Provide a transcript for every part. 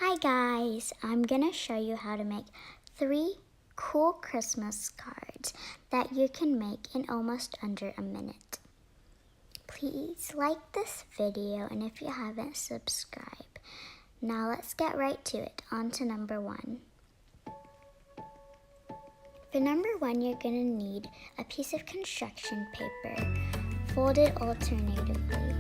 Hi guys, I'm gonna show you how to make 3 cool Christmas cards that you can make in almost under a minute. Please like this video, and if you haven't, subscribe. Now let's get right to it. On to number 1. For number 1, you're gonna need a piece of construction paper folded alternatively.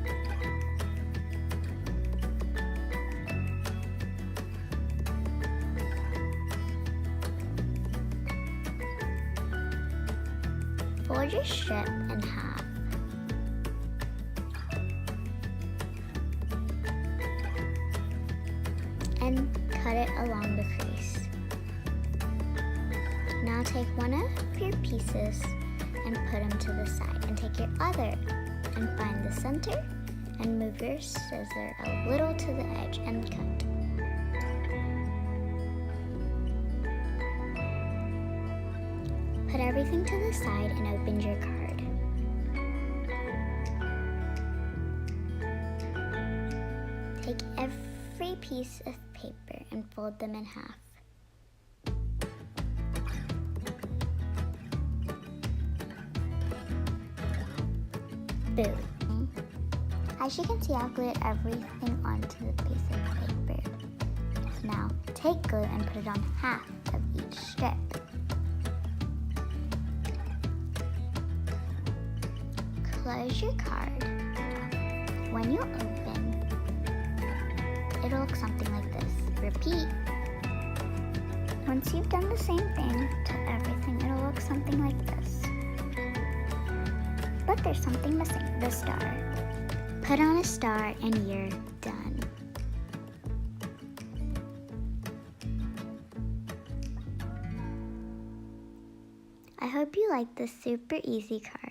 Fold your strip in half. And cut it along the crease. Now take one of your pieces and put them to the side, and take your other and find the center and move your scissor a little to the edge and cut. Put everything to the side and open your card. Take every piece of paper and fold them in half. Boom. As you can see, I've glued everything onto the piece of paper. Now, take glue and put it on half of each strip. Close your card. When you open, it'll look something like this. Repeat. Once you've done the same thing to everything, it'll look something like this. But there's something missing, the star. Put on a star and you're done. I hope you like this super easy card.